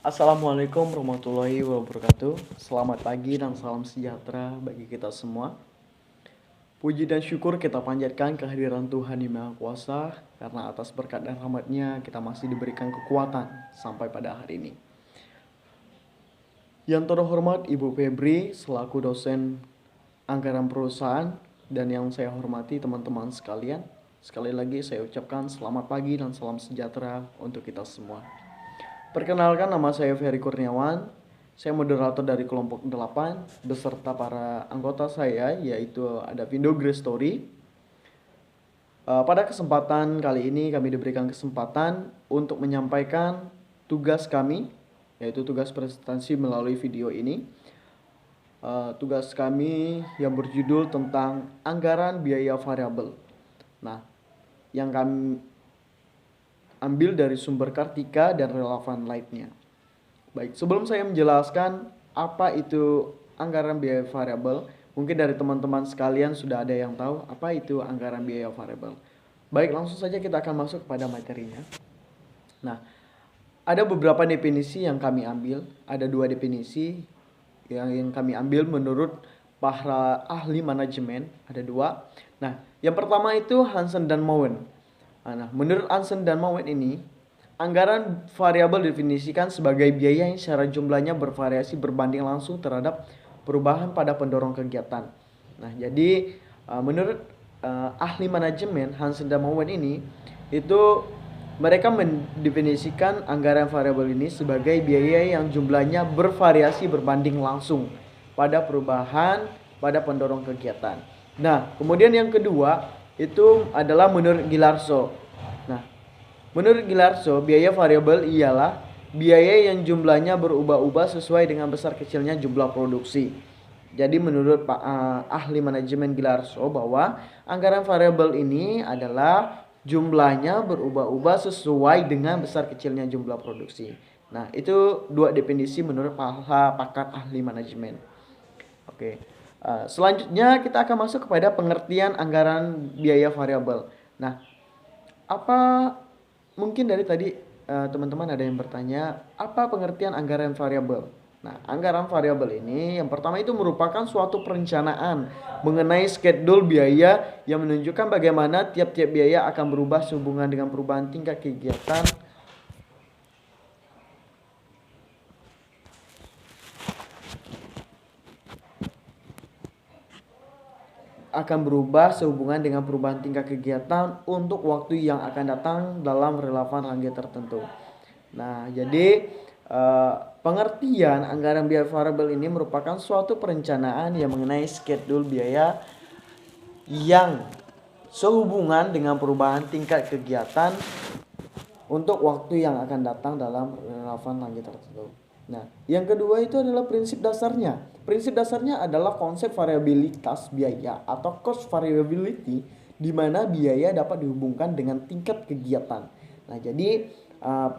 Assalamualaikum warahmatullahi wabarakatuh. Selamat pagi dan salam sejahtera bagi kita semua. Puji dan syukur kita panjatkan kehadiran Tuhan Yang Maha Kuasa, karena atas berkat dan rahmat-Nya kita masih diberikan kekuatan sampai pada hari ini. Yang terhormat Ibu Febri selaku dosen anggaran perusahaan, dan yang saya hormati teman-teman sekalian, sekali lagi saya ucapkan selamat pagi dan salam sejahtera untuk kita semua. Perkenalkan, nama saya Ferry Kurniawan. Saya moderator dari kelompok 8 beserta para anggota saya, yaitu ada Vindo Grace Story. Pada kesempatan kali ini kami diberikan kesempatan untuk menyampaikan tugas kami, yaitu tugas presentasi melalui video ini. Tugas kami yang berjudul tentang anggaran biaya variabel. Nah, yang kami ambil dari sumber Kartika dan relevan lainnya. Baik, sebelum saya menjelaskan apa itu anggaran biaya variabel, mungkin dari teman-teman sekalian sudah ada yang tahu apa itu anggaran biaya variabel. Baik, langsung saja kita akan masuk kepada materinya. Nah, ada beberapa definisi yang kami ambil. Ada 2 definisi yang kami ambil menurut para ahli manajemen. Ada 2. Nah, yang pertama itu Hansen dan Mowen. Nah, menurut Hansen dan Mowen ini, anggaran variabel definisikan sebagai biaya yang secara jumlahnya bervariasi berbanding langsung terhadap perubahan pada pendorong kegiatan. Nah, jadi menurut ahli manajemen Hansen dan Mowen ini, itu mereka mendefinisikan anggaran variabel ini sebagai biaya yang jumlahnya bervariasi berbanding langsung pada perubahan pada pendorong kegiatan. Nah, kemudian yang kedua itu adalah menurut Ghilarzo. Nah, menurut Ghilarzo, biaya variabel ialah biaya yang jumlahnya berubah-ubah sesuai dengan besar kecilnya jumlah produksi. Jadi menurut ahli manajemen Ghilarzo bahwa anggaran variabel ini adalah jumlahnya berubah-ubah sesuai dengan besar kecilnya jumlah produksi. Nah, itu 2 definisi menurut para pakar ahli manajemen. Oke. Selanjutnya kita akan masuk kepada pengertian anggaran biaya variabel. Nah, apa mungkin dari tadi teman-teman ada yang bertanya, apa pengertian anggaran variabel? Nah, anggaran variabel ini yang pertama itu merupakan suatu perencanaan mengenai schedule biaya yang menunjukkan bagaimana tiap-tiap biaya akan berubah sehubungan dengan perubahan tingkat kegiatan untuk waktu yang akan datang dalam relevan rangkaian tertentu. Nah, jadi pengertian anggaran biaya variabel ini merupakan suatu perencanaan yang mengenai schedule biaya yang sehubungan dengan perubahan tingkat kegiatan untuk waktu yang akan datang dalam relevan rangkaian tertentu. Nah, yang kedua itu adalah prinsip dasarnya. Prinsip dasarnya adalah konsep variabilitas biaya atau cost variability, di mana biaya dapat dihubungkan dengan tingkat kegiatan. Nah, jadi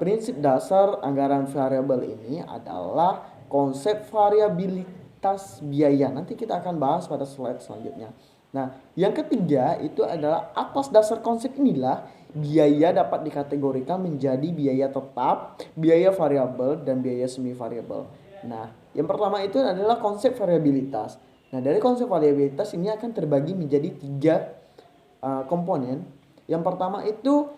prinsip dasar anggaran variabel ini adalah konsep variabilitas biaya. Nanti kita akan bahas pada slide selanjutnya. Nah, yang ketiga itu adalah atas dasar konsep inilah biaya dapat dikategorikan menjadi biaya tetap, biaya variabel, dan biaya semi variabel. Nah, yang pertama itu adalah konsep variabilitas. Nah, dari konsep variabilitas ini akan terbagi menjadi 3 komponen. Yang pertama itu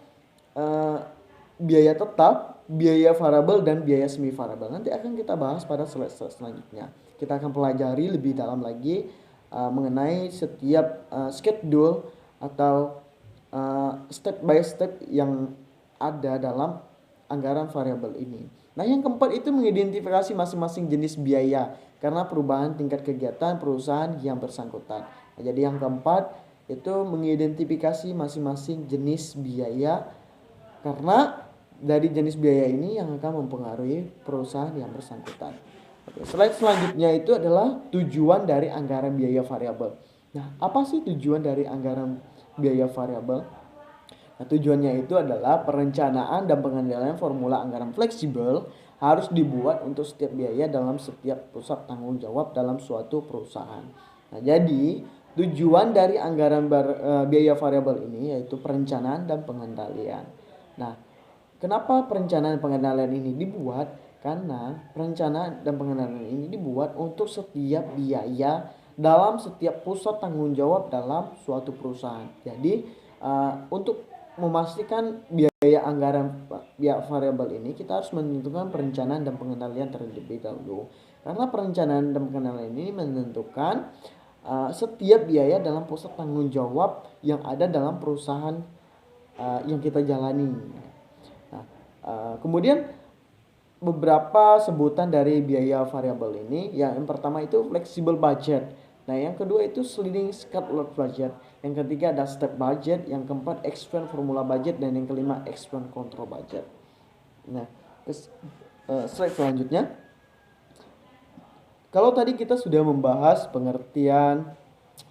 biaya tetap, biaya variabel, dan biaya semi variabel. Nanti akan kita bahas pada slide selanjutnya. Kita akan pelajari lebih dalam lagi mengenai setiap schedule atau step by step yang ada dalam anggaran variabel ini. Nah, yang keempat itu mengidentifikasi masing-masing jenis biaya karena perubahan tingkat kegiatan perusahaan yang bersangkutan. Nah, jadi yang keempat itu mengidentifikasi masing-masing jenis biaya karena dari jenis biaya ini yang akan mempengaruhi perusahaan yang bersangkutan. Oke, slide selanjutnya itu adalah tujuan dari anggaran biaya variabel. Nah, apa sih tujuan dari anggaran biaya variabel? Nah, tujuannya itu adalah perencanaan dan pengendalian formula anggaran fleksibel harus dibuat untuk setiap biaya dalam setiap pusat tanggung jawab dalam suatu perusahaan. Nah, jadi tujuan dari anggaran biaya variabel ini yaitu perencanaan dan pengendalian. Nah, kenapa perencanaan dan pengendalian ini dibuat? Karena perencanaan dan pengenalan ini dibuat untuk setiap biaya dalam setiap pusat tanggung jawab dalam suatu perusahaan. Jadi untuk memastikan biaya anggaran biaya variabel ini, kita harus menentukan perencanaan dan pengendalian terlebih dahulu. Karena perencanaan dan pengendalian ini menentukan setiap biaya dalam pusat tanggung jawab yang ada dalam perusahaan yang kita jalani. Nah, kemudian beberapa sebutan dari biaya variabel ini, yang pertama itu flexible budget. Nah, yang kedua itu sliding scale budget. Yang ketiga ada step budget. Yang keempat expense formula budget. Dan yang kelima expense control budget. Nah, slide selanjutnya. Kalau tadi kita sudah membahas pengertian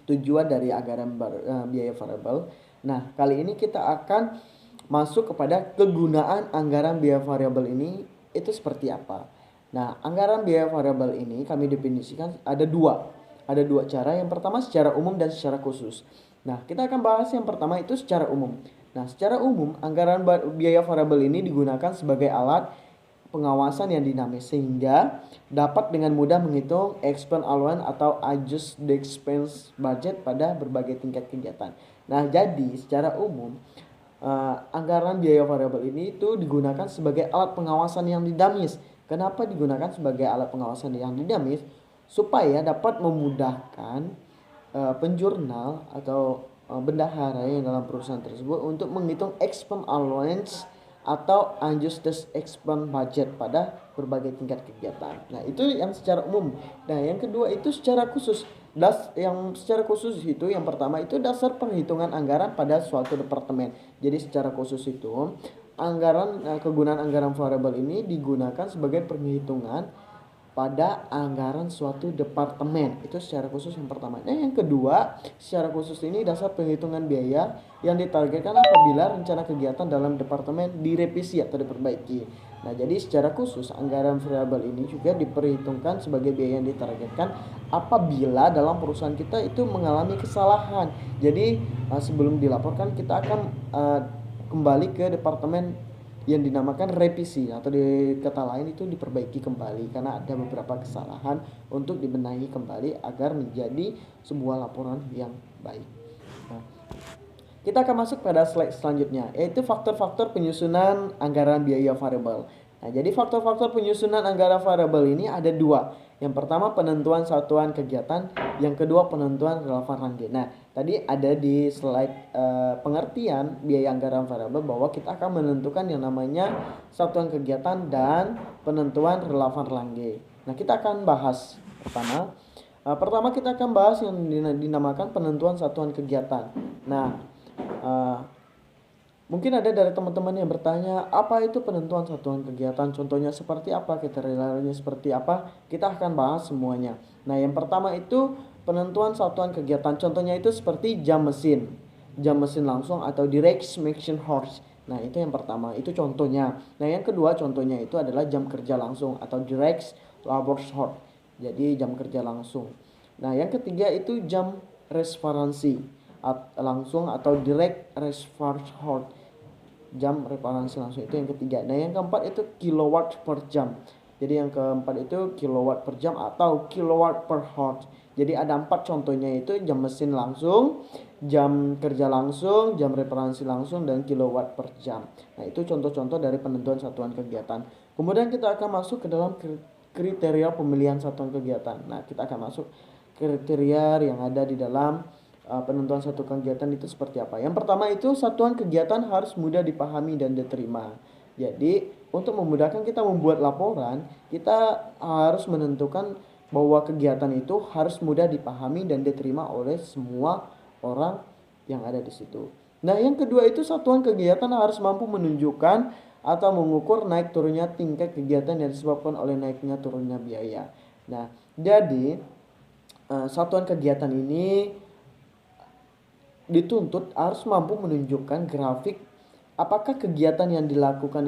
tujuan dari anggaran biaya variabel. Nah, kali ini kita akan masuk kepada kegunaan anggaran biaya variabel ini itu seperti apa. Nah, anggaran biaya variabel ini kami definisikan ada dua. Ada dua cara. Yang pertama secara umum dan secara khusus. Nah, kita akan bahas yang pertama itu secara umum. Nah, secara umum anggaran biaya variabel ini digunakan sebagai alat pengawasan yang dinamis sehingga dapat dengan mudah menghitung expense allowance atau adjust the expense budget pada berbagai tingkat kegiatan. Nah, jadi secara umum anggaran biaya variabel ini itu digunakan sebagai alat pengawasan yang dinamis. Kenapa digunakan sebagai alat pengawasan yang dinamis? Supaya dapat memudahkan penjurnal atau bendahara yang dalam perusahaan tersebut untuk menghitung expense allowance atau adjusted expense budget pada berbagai tingkat kegiatan. Nah, itu yang secara umum. Nah, yang kedua itu secara khusus. Yang secara khusus itu yang pertama itu dasar perhitungan anggaran pada suatu departemen. Jadi secara khusus itu kegunaan anggaran variabel ini digunakan sebagai perhitungan pada anggaran suatu departemen. Itu secara khusus yang pertama. Nah, yang kedua, secara khusus ini dasar penghitungan biaya yang ditargetkan apabila rencana kegiatan dalam departemen direvisi atau diperbaiki. Nah, jadi secara khusus anggaran variabel ini juga diperhitungkan sebagai biaya yang ditargetkan apabila dalam perusahaan kita itu mengalami kesalahan. Jadi sebelum dilaporkan kita akan kembali ke departemen yang dinamakan revisi atau di kata lain itu diperbaiki kembali karena ada beberapa kesalahan untuk dibenahi kembali agar menjadi sebuah laporan yang baik. Nah, kita akan masuk pada slide selanjutnya, yaitu faktor-faktor penyusunan anggaran biaya variabel. Nah, jadi faktor-faktor penyusunan anggaran variabel ini ada dua. Yang pertama penentuan satuan kegiatan, yang kedua penentuan relevan rangge. Nah, tadi ada di slide pengertian biaya anggaran variabel bahwa kita akan menentukan yang namanya satuan kegiatan dan penentuan relevan rangge. Nah, kita akan bahas pertama kita akan bahas yang dinamakan penentuan satuan kegiatan. Nah, mungkin ada dari teman-teman yang bertanya, apa itu penentuan satuan kegiatan? Contohnya seperti apa? Kriterianya seperti apa? Kita akan bahas semuanya. Nah, yang pertama itu penentuan satuan kegiatan. Contohnya itu seperti jam mesin langsung atau direct machine horse. Nah, itu yang pertama, itu contohnya. Nah, yang kedua contohnya itu adalah jam kerja langsung atau direct labor hour. Jadi jam kerja langsung. Nah, yang ketiga itu jam referensi langsung atau direct reference hour. Jam referensi langsung itu yang ketiga. Nah, yang keempat itu kilowatt per jam. Jadi yang keempat itu kilowatt per jam atau kilowatt per hour. Jadi ada 4 contohnya itu jam mesin langsung, jam kerja langsung, jam referensi langsung, dan kilowatt per jam. Nah, itu contoh-contoh dari penentuan satuan kegiatan. Kemudian kita akan masuk ke dalam kriteria pemilihan satuan kegiatan. Nah, kita akan masuk kriteria yang ada di dalam penentuan satu kegiatan itu seperti apa. Yang pertama itu satuan kegiatan harus mudah dipahami dan diterima. Jadi untuk memudahkan kita membuat laporan, kita harus menentukan bahwa kegiatan itu harus mudah dipahami dan diterima oleh semua orang yang ada di situ. Nah, yang kedua itu satuan kegiatan harus mampu menunjukkan atau mengukur naik turunnya tingkat kegiatan yang disebabkan oleh naiknya turunnya biaya. Nah, jadi satuan kegiatan ini dituntut harus mampu menunjukkan grafik apakah kegiatan yang dilakukan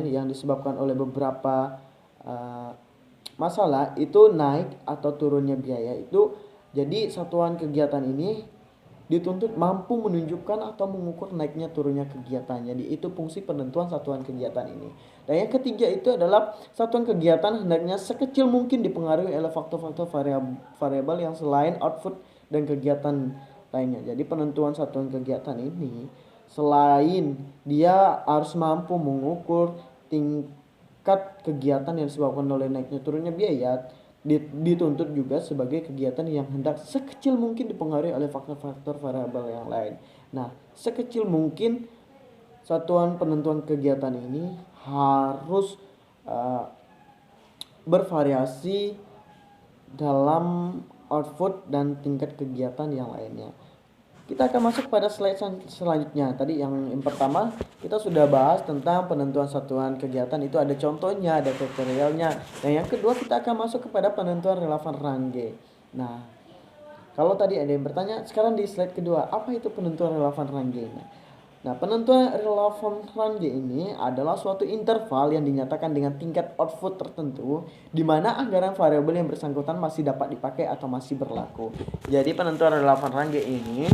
yang disebabkan oleh beberapa masalah itu naik atau turunnya biaya itu. Jadi satuan kegiatan ini dituntut mampu menunjukkan atau mengukur naiknya turunnya kegiatan. Jadi itu fungsi penentuan satuan kegiatan ini. Dan yang ketiga itu adalah satuan kegiatan hendaknya sekecil mungkin dipengaruhi oleh faktor-faktor variabel yang selain output dan kegiatan lainnya. Jadi penentuan satuan kegiatan ini selain dia harus mampu mengukur tingkat kegiatan yang disebabkan oleh naiknya turunnya biaya, dituntut juga sebagai kegiatan yang hendak sekecil mungkin dipengaruhi oleh faktor-faktor variabel yang lain. Nah, sekecil mungkin satuan penentuan kegiatan ini harus bervariasi dalam output dan tingkat kegiatan yang lainnya. Kita akan masuk pada slide selanjutnya. Tadi yang pertama kita sudah bahas tentang penentuan satuan kegiatan, itu ada contohnya, ada tutorialnya. Dan yang kedua kita akan masuk kepada penentuan relevan range. Nah, kalau tadi ada yang bertanya, sekarang di slide kedua, apa itu penentuan relevan range? Nah, penentuan relevan range ini adalah suatu interval yang dinyatakan dengan tingkat output tertentu di mana anggaran variabel yang bersangkutan masih dapat dipakai atau masih berlaku. Jadi penentuan relevan range ini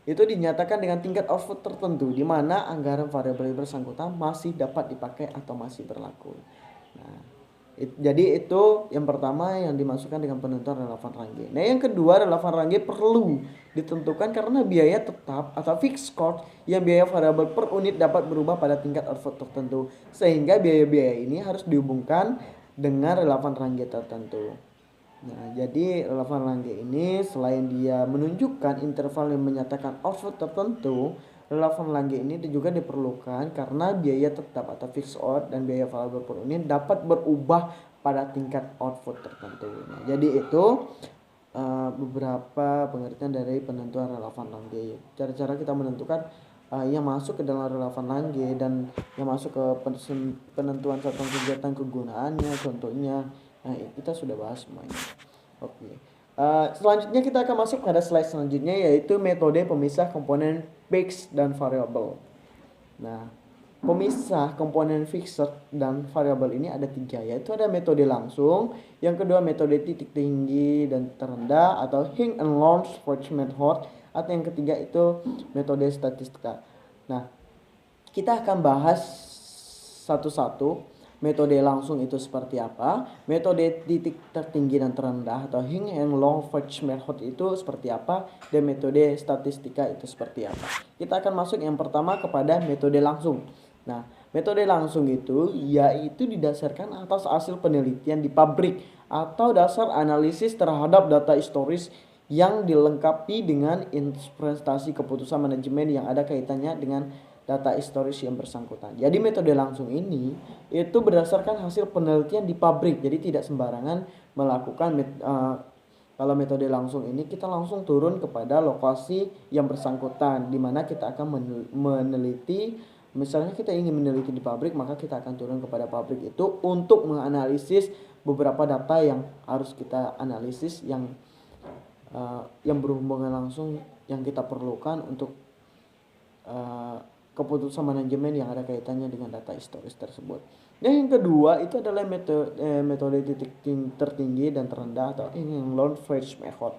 itu dinyatakan dengan tingkat output tertentu di mana anggaran variabel yang bersangkutan masih dapat dipakai atau masih berlaku. Nah, jadi itu yang pertama yang dimasukkan dengan penentuan relevan range. Nah, yang kedua, relevan range perlu ditentukan karena biaya tetap atau fixed cost yang biaya variabel per unit dapat berubah pada tingkat output tertentu, sehingga biaya-biaya ini harus dihubungkan dengan relevan range tertentu. Nah, jadi relevan range ini selain dia menunjukkan interval yang menyatakan output tertentu, relevan range ini juga diperlukan karena biaya tetap atau fixed cost dan biaya variabel per unit dapat berubah pada tingkat output tertentu. Nah, jadi itu beberapa pengertian dari penentuan relevan range. Cara-cara kita menentukan yang masuk ke dalam relevan range dan yang masuk ke penentuan satuan kegiatan kegunaannya, contohnya. Nah, kita sudah bahas semuanya. Oke. Selanjutnya kita akan masuk pada slide selanjutnya, yaitu metode pemisah komponen fixed dan variabel. Nah, pemisah komponen fixed dan variabel ini ada 3, yaitu ada metode langsung, yang kedua metode titik tinggi dan terendah atau Hing and Lorentz method, atau yang ketiga itu metode statistika. Nah, kita akan bahas satu-satu. Metode langsung itu seperti apa, metode titik tertinggi dan terendah atau Hing and Lorentz method itu seperti apa, dan metode statistika itu seperti apa. Kita akan masuk yang pertama kepada metode langsung. Nah, metode langsung itu yaitu didasarkan atas hasil penelitian di pabrik atau dasar analisis terhadap data historis yang dilengkapi dengan interpretasi keputusan manajemen yang ada kaitannya dengan data historis yang bersangkutan. Jadi metode langsung ini itu berdasarkan hasil penelitian di pabrik. Jadi tidak sembarangan melakukan kalau metode langsung ini kita langsung turun kepada lokasi yang bersangkutan, di mana kita akan meneliti. Misalnya kita ingin meneliti di pabrik, maka kita akan turun kepada pabrik itu untuk menganalisis beberapa data yang harus kita analisis yang berhubungan langsung yang kita perlukan untuk keputusan manajemen yang ada kaitannya dengan data historis tersebut. Dan yang kedua itu adalah metode titik tertinggi dan terendah atau Lorentz method.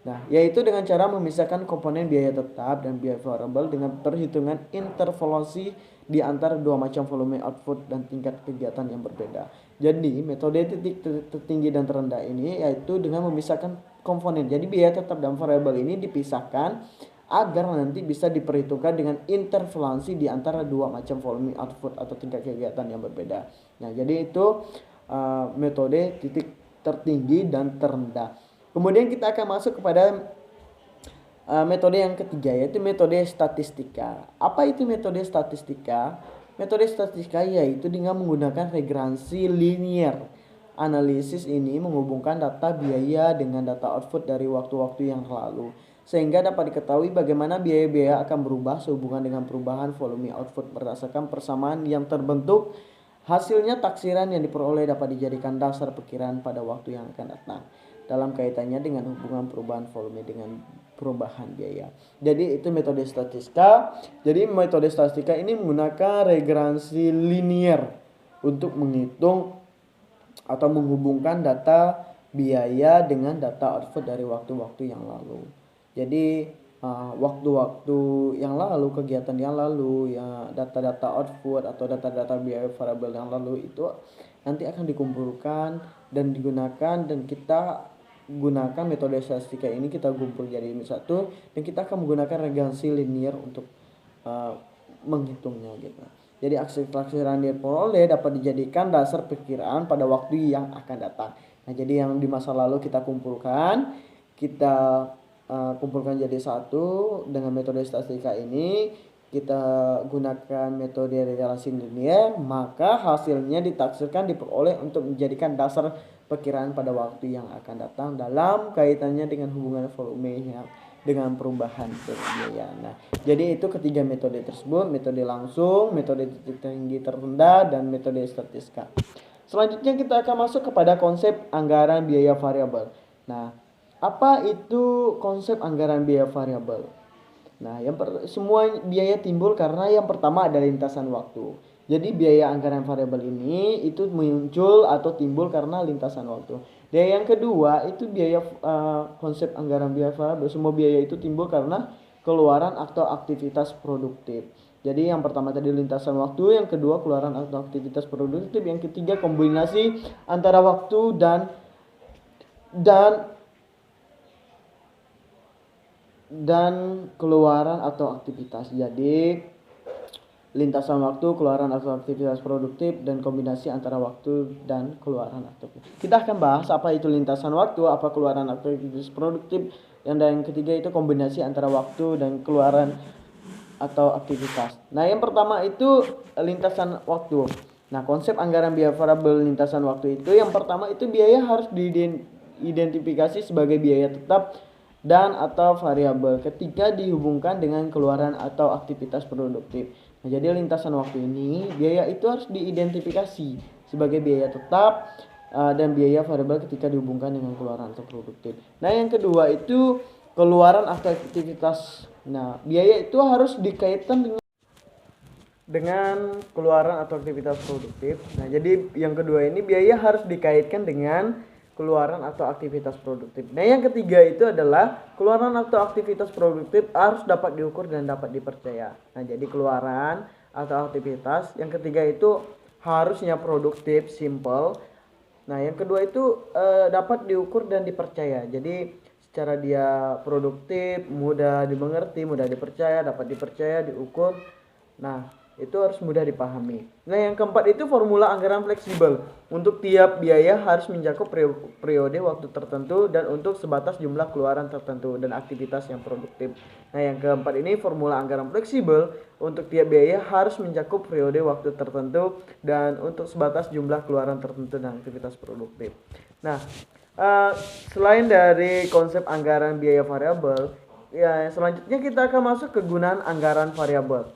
Nah, yaitu dengan cara memisahkan komponen biaya tetap dan biaya variabel dengan perhitungan interpolasi di antara dua macam volume output dan tingkat kegiatan yang berbeda. Jadi metode titik tertinggi dan terendah ini yaitu dengan memisahkan komponen. Jadi biaya tetap dan variabel ini dipisahkan agar nanti bisa diperhitungkan dengan interpolasi di antara dua macam volume output atau tingkat kegiatan yang berbeda. Nah, jadi itu metode titik tertinggi dan terendah. Kemudian kita akan masuk kepada metode yang ketiga, yaitu metode statistika. Apa itu metode statistika? Metode statistika yaitu dengan menggunakan regressi linear. Analisis ini menghubungkan data biaya dengan data output dari waktu-waktu yang lalu, sehingga dapat diketahui bagaimana biaya-biaya akan berubah sehubungan dengan perubahan volume output berdasarkan persamaan yang terbentuk. Hasilnya taksiran yang diperoleh dapat dijadikan dasar perkiraan pada waktu yang akan datang dalam kaitannya dengan hubungan perubahan volume dengan perubahan biaya. Jadi itu metode statistika. Jadi metode statistika ini menggunakan regressi linear untuk menghitung atau menghubungkan data biaya dengan data output dari waktu-waktu yang lalu. Jadi waktu-waktu yang lalu, kegiatan yang lalu, ya data-data output atau data-data biaya variabel yang lalu itu nanti akan dikumpulkan dan digunakan, dan kita gunakan metode statistika ini, kita kumpul jadi satu, dan kita akan menggunakan regresi linear untuk uh, menghitungnya gitu. Jadi aksi-aksi yang diperoleh dapat dijadikan dasar perkiraan pada waktu yang akan datang. Nah, jadi yang di masa lalu kita kumpulkan, kita kumpulkan jadi satu dengan metode statistika ini, kita gunakan metode relasi linear, maka hasilnya ditaksirkan diperoleh untuk menjadikan dasar perkiraan pada waktu yang akan datang dalam kaitannya dengan hubungan volume yang dengan perubahan biaya. Nah, jadi itu ketiga metode tersebut: metode langsung, metode titik tinggi terendah, dan metode statistika. Selanjutnya kita akan masuk kepada konsep anggaran biaya variabel. Nah, apa itu konsep anggaran biaya variabel? Nah, semua biaya timbul karena yang pertama ada lintasan waktu. Jadi biaya anggaran variabel ini itu muncul atau timbul karena lintasan waktu. Dan yang kedua itu biaya konsep anggaran biaya variabel. Semua biaya itu timbul karena keluaran atau aktivitas produktif. Jadi yang pertama tadi lintasan waktu, yang kedua keluaran atau aktivitas produktif, yang ketiga kombinasi antara waktu dan dan keluaran atau aktivitas. Jadi lintasan waktu, keluaran atau aktivitas produktif, dan kombinasi antara waktu dan keluaran aktivitas. Kita akan bahas apa itu lintasan waktu, apa keluaran aktivitas produktif, dan yang ketiga itu kombinasi antara waktu dan keluaran atau aktivitas. Nah, yang pertama itu lintasan waktu. Nah, konsep anggaran biaya variabel lintasan waktu itu, yang pertama itu biaya harus diidentifikasi sebagai biaya tetap dan atau variabel ketika dihubungkan dengan keluaran atau aktivitas produktif. Nah, jadi lintasan waktu ini biaya itu harus diidentifikasi sebagai biaya tetap dan biaya variabel ketika dihubungkan dengan keluaran atau produktif. Nah, yang kedua itu keluaran atau aktivitas. Nah, biaya itu harus dikaitkan dengan keluaran atau aktivitas produktif. Nah, jadi yang kedua ini biaya harus dikaitkan dengan keluaran atau aktivitas produktif. Nah, yang ketiga itu adalah keluaran atau aktivitas produktif harus dapat diukur dan dapat dipercaya. Nah, jadi keluaran atau aktivitas yang ketiga itu harusnya produktif, simple. Nah, yang kedua itu dapat diukur dan dipercaya. Jadi secara dia produktif, mudah dimengerti, mudah dipercaya, dapat dipercaya, diukur. Nah, itu harus mudah dipahami. Nah, yang keempat itu formula anggaran fleksibel. Untuk tiap biaya harus mencakup periode waktu tertentu dan untuk sebatas jumlah keluaran tertentu dan aktivitas yang produktif. Nah, yang keempat ini formula anggaran fleksibel. Untuk tiap biaya harus mencakup periode waktu tertentu dan untuk sebatas jumlah keluaran tertentu dan aktivitas produktif. Nah, selain dari konsep anggaran biaya variabel, ya selanjutnya kita akan masuk ke kegunaan anggaran variabel.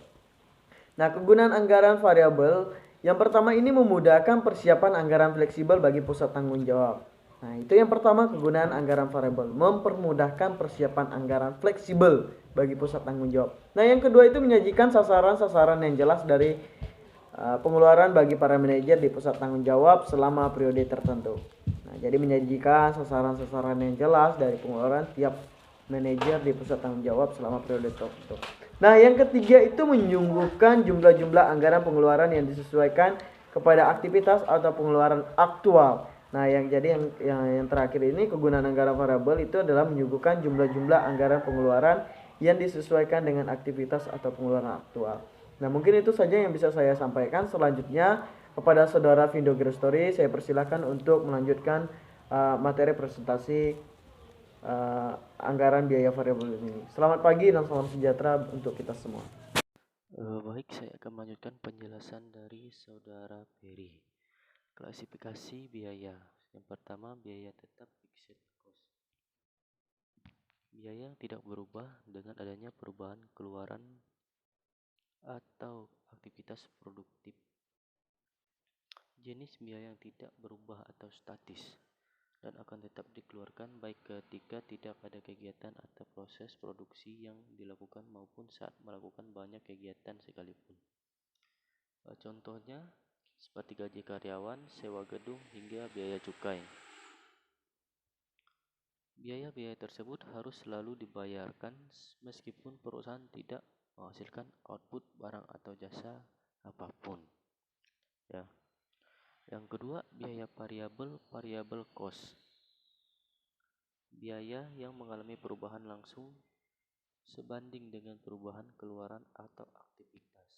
Nah, kegunaan anggaran variabel yang pertama ini memudahkan persiapan anggaran fleksibel bagi pusat tanggung jawab. Nah, itu yang pertama, kegunaan anggaran variabel mempermudahkan persiapan anggaran fleksibel bagi pusat tanggung jawab. Nah, yang kedua itu menyajikan sasaran-sasaran yang jelas dari pengeluaran bagi para manajer di pusat tanggung jawab selama periode tertentu. Nah, jadi menyajikan sasaran-sasaran yang jelas dari pengeluaran tiap manajer di pusat tanggung jawab selama periode tertentu. Nah, yang ketiga itu menyuguhkan jumlah-jumlah anggaran pengeluaran yang disesuaikan kepada aktivitas atau pengeluaran aktual. Nah, yang terakhir ini kegunaan anggaran variabel itu adalah menyuguhkan jumlah-jumlah anggaran pengeluaran yang disesuaikan dengan aktivitas atau pengeluaran aktual. Nah, mungkin itu saja yang bisa saya sampaikan. Selanjutnya kepada saudara Vindo Story, saya persilakan untuk melanjutkan materi presentasi anggaran biaya variabel ini. Selamat pagi dan salam sejahtera untuk kita semua. Baik, saya akan melanjutkan penjelasan dari Saudara Ferry. Klasifikasi biaya. Yang pertama, biaya tetap fixed cost. Biaya yang tidak berubah dengan adanya perubahan keluaran atau aktivitas produktif. Jenis biaya yang tidak berubah atau statis dan akan tetap dikeluarkan baik ketika tidak ada kegiatan atau proses produksi yang dilakukan maupun saat melakukan banyak kegiatan sekalipun. Contohnya seperti gaji karyawan, sewa gedung, hingga biaya cukai. Biaya-biaya tersebut harus selalu dibayarkan meskipun perusahaan tidak menghasilkan output barang atau jasa apapun. Ya. Yang kedua, biaya variabel cost. Biaya yang mengalami perubahan langsung sebanding dengan perubahan keluaran atau aktivitas.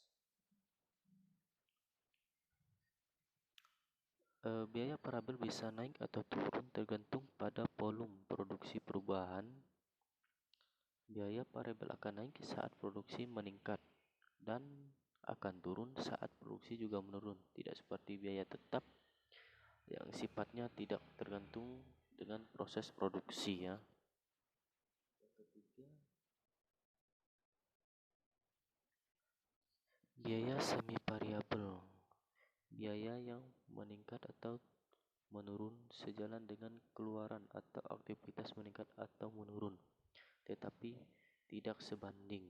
Biaya variabel bisa naik atau turun tergantung pada volume produksi perubahan. Biaya variabel akan naik saat produksi meningkat dan akan turun saat produksi juga menurun. Tidak seperti biaya tetap yang sifatnya tidak tergantung dengan proses produksi ya. Yang ketiga, biaya semi variabel. Biaya yang meningkat atau menurun sejalan dengan keluaran atau aktivitas meningkat atau menurun, tetapi tidak sebanding.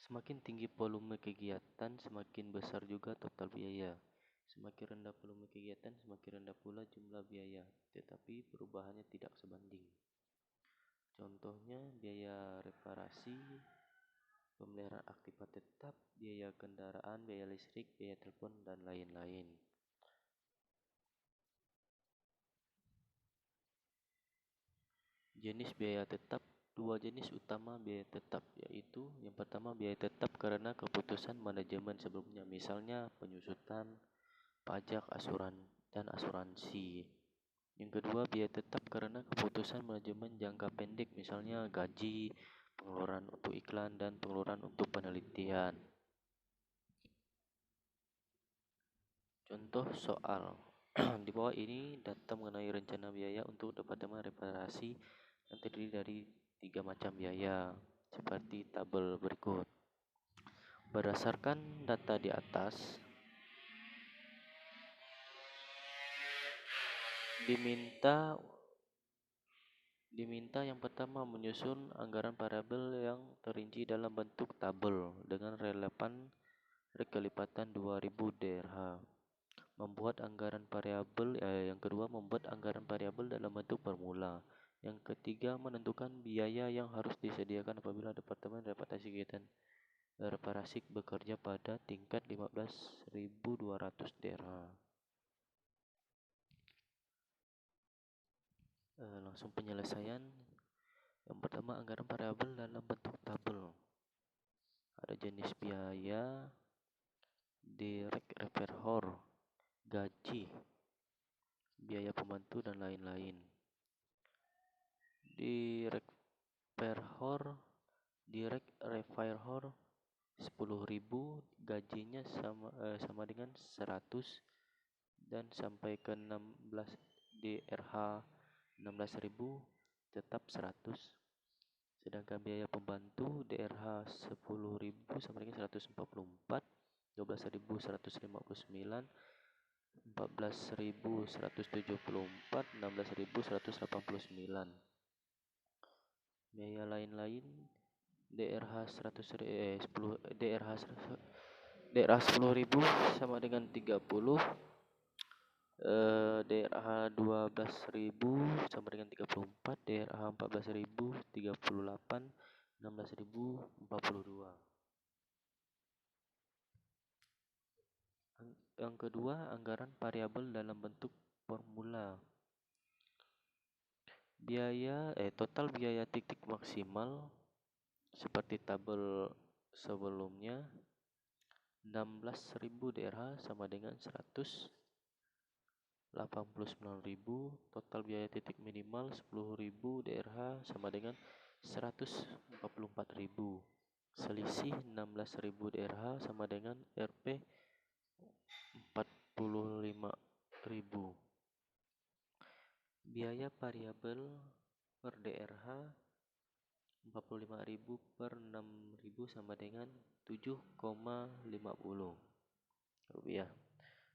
Semakin tinggi volume kegiatan, semakin besar juga total biaya. Semakin rendah volume kegiatan, semakin rendah pula jumlah biaya, tetapi perubahannya tidak sebanding. Contohnya biaya reparasi, pemeliharaan aktivitas tetap, biaya kendaraan, biaya listrik, biaya telepon, dan lain-lain. Jenis biaya tetap. Dua jenis utama biaya tetap, yaitu yang pertama biaya tetap karena keputusan manajemen sebelumnya, misalnya penyusutan, pajak, dan asuransi. Yang kedua, biaya tetap karena keputusan manajemen jangka pendek, misalnya gaji, pengeluaran untuk iklan, dan pengeluaran untuk penelitian. Contoh soal. Di bawah ini data mengenai rencana biaya untuk departemen reparasi yang terdiri dari 3 macam biaya, seperti tabel berikut. Berdasarkan data di atas, diminta yang pertama menyusun anggaran variabel yang terinci dalam bentuk tabel dengan relevan kelipatan 2000 DRH. Yang kedua, membuat anggaran variabel dalam bentuk formula. Yang ketiga, menentukan biaya yang harus disediakan apabila departemen reparasi kegiatan reparasi bekerja pada tingkat 15.200 DRH. Langsung penyelesaian. Yang pertama, anggaran variabel dalam bentuk tabel. Ada jenis biaya, direct referhor, gaji, biaya pembantu, dan lain-lain. Direct referhor 10.000, gajinya sama dengan 100 dan sampai ke 16 DRH 16.000 tetap 100. Sedangkan biaya pembantu DRH 10.000 sama dengan 144, 12.159, 14.174, 16.189. Biaya lain-lain DRH 10.000 sama dengan 30, DRH 12.000 sama dengan 34, DRH 14.000 38, 16.042. Yang kedua, anggaran variabel dalam bentuk formula. Total biaya titik maksimal seperti tabel sebelumnya 16.000 DRH sama dengan 189.000. Total biaya titik minimal 10.000 DRH sama dengan 144.000. Selisih 16.000 DRH sama dengan Rp 45.000. Biaya variabel per DRH 45.000 per 6.000 sama dengan 7,50 rupiah.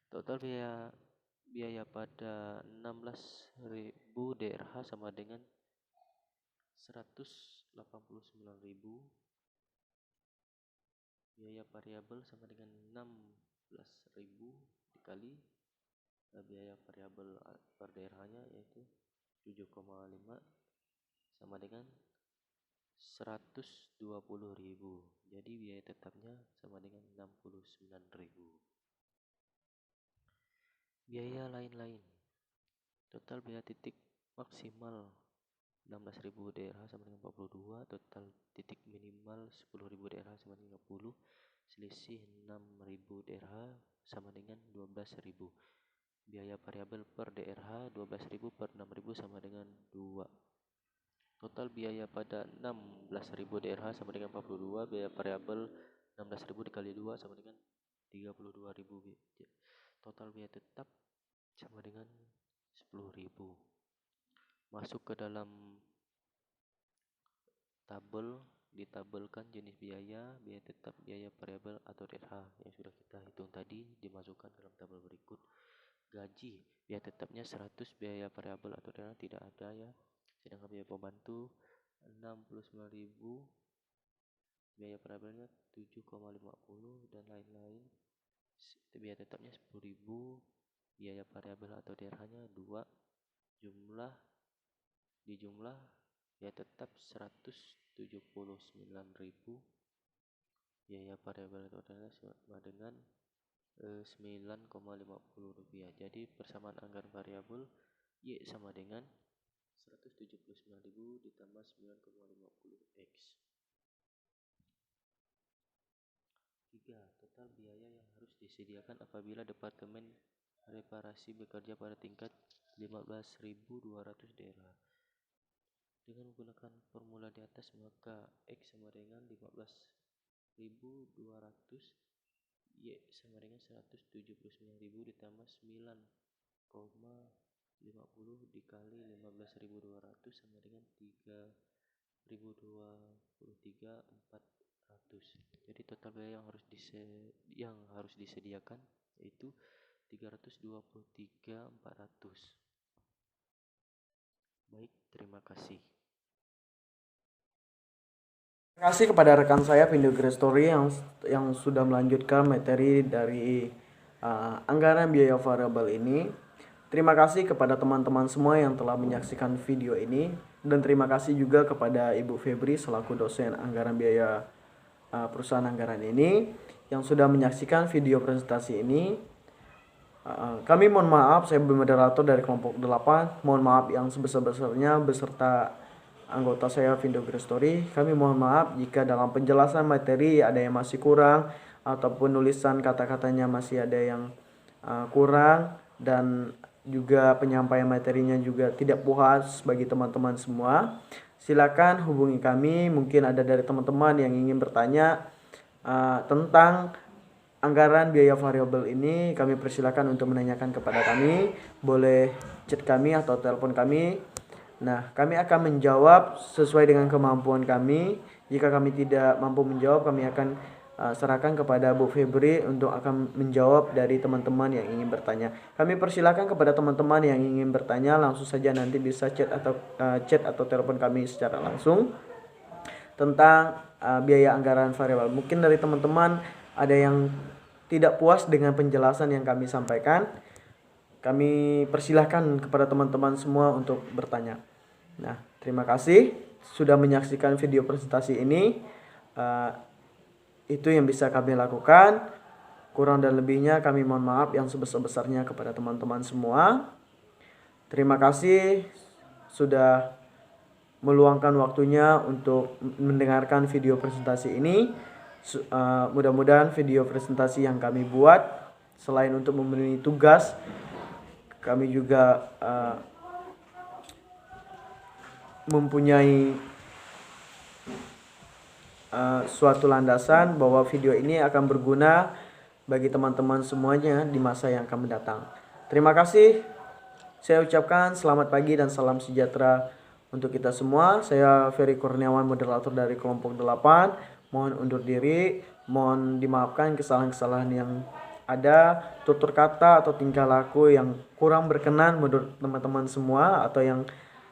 Total biaya pada 16.000 DRH sama dengan 189.000. Biaya variabel sama dengan 16.000 dikali biaya variabel per daerahnya yaitu 7,5 sama dengan 120.000. Jadi biaya tetapnya sama dengan 69.000. Biaya lain-lain. Total biaya titik maksimal 16.000 DRH sama dengan 42, total titik minimal 10.000 DRH sama dengan 50, selisih 6.000 DRH sama dengan 12.000. Biaya variabel per DRH 12.000 per 6.000 sama dengan 2. Total biaya pada 16.000 DRH sama dengan 42, biaya variabel 16.000 dikali 2 sama dengan 32.000. Total biaya tetap sama dengan 10.000. Masuk ke dalam tabel, ditabelkan jenis biaya, biaya tetap, biaya variabel atau DRH yang sudah kita hitung tadi dimasukkan ke dalam tabel berikut. Gaji, biaya tetapnya 100, biaya variabel atau DRH tidak ada ya. Sedangkan biaya pembantu 69.000, biaya variabelnya 7,50 dan lain-lain. Biaya tetapnya 10.000, biaya variabel atau DRH-nya 2, jumlah biaya tetap 179.000, biaya variabel atau DRH sama dengan 9,50 rupiah. Jadi persamaan anggaran variabel Y sama dengan 179.000 ditambah 9,50 X. 3. Total biaya yang harus disediakan apabila Departemen Reparasi bekerja pada tingkat 15.200 daerah. Dengan menggunakan formula di atas, maka X sama dengan 15.200, Y sama dengan 179.000 ditambah 9,50 dikali 15.200 sama dengan 3.023.400. Jadi total biaya yang harus disediakan yaitu 323.400. Baik, terima kasih. Terima kasih kepada rekan saya Video Story yang sudah melanjutkan materi dari anggaran biaya variabel ini. Terima kasih kepada teman-teman semua yang telah menyaksikan video ini, dan terima kasih juga kepada Ibu Febri selaku dosen anggaran biaya perusahaan anggaran ini yang sudah menyaksikan video presentasi ini. Kami mohon maaf, saya moderator dari kelompok 8, mohon maaf yang sebesar-besarnya beserta anggota saya Video Story. Kami mohon maaf jika dalam penjelasan materi ada yang masih kurang ataupun nulisan kata-katanya masih ada yang kurang, dan juga penyampaian materinya juga tidak puas bagi teman-teman semua. Silakan hubungi kami, mungkin ada dari teman-teman yang ingin bertanya tentang anggaran biaya variabel ini. Kami persilakan untuk menanyakan kepada kami, boleh chat kami atau telepon kami. Nah, kami akan menjawab sesuai dengan kemampuan kami. Jika kami tidak mampu menjawab, kami akan serahkan kepada Bu Febri untuk akan menjawab dari teman-teman yang ingin bertanya. Kami persilakan kepada teman-teman yang ingin bertanya langsung saja nanti bisa chat atau telepon kami secara langsung tentang biaya anggaran variabel. Mungkin dari teman-teman ada yang tidak puas dengan penjelasan yang kami sampaikan. Kami persilahkan kepada teman-teman semua untuk bertanya. Nah, terima kasih sudah menyaksikan video presentasi ini. Itu yang bisa kami lakukan. Kurang dan lebihnya kami mohon maaf yang sebesar-besarnya kepada teman-teman semua. Terima kasih sudah meluangkan waktunya untuk mendengarkan video presentasi ini. Mudah-mudahan video presentasi yang kami buat, selain untuk memenuhi tugas, kami juga mempunyai suatu landasan bahwa video ini akan berguna bagi teman-teman semuanya di masa yang akan mendatang. Terima kasih. Saya ucapkan selamat pagi dan salam sejahtera untuk kita semua. Saya Ferry Kurniawan, moderator dari kelompok 8. Mohon undur diri, mohon dimaafkan kesalahan-kesalahan yang ada, tutur kata atau tingkah laku yang kurang berkenan menurut teman-teman semua atau yang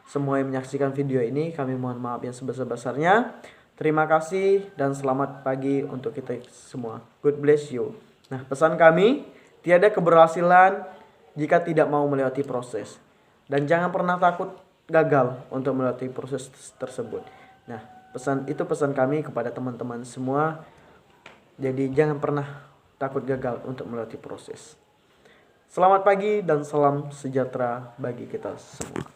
semua yang menyaksikan video ini. Kami mohon maaf yang sebesar-besarnya. Terima kasih dan selamat pagi untuk kita semua. God bless you. Nah, pesan kami, tiada keberhasilan jika tidak mau melewati proses. Dan jangan pernah takut gagal untuk melewati proses tersebut. Nah, pesan kami kepada teman-teman semua. Jadi jangan pernah takut gagal untuk melewati proses. Selamat pagi dan salam sejahtera bagi kita semua.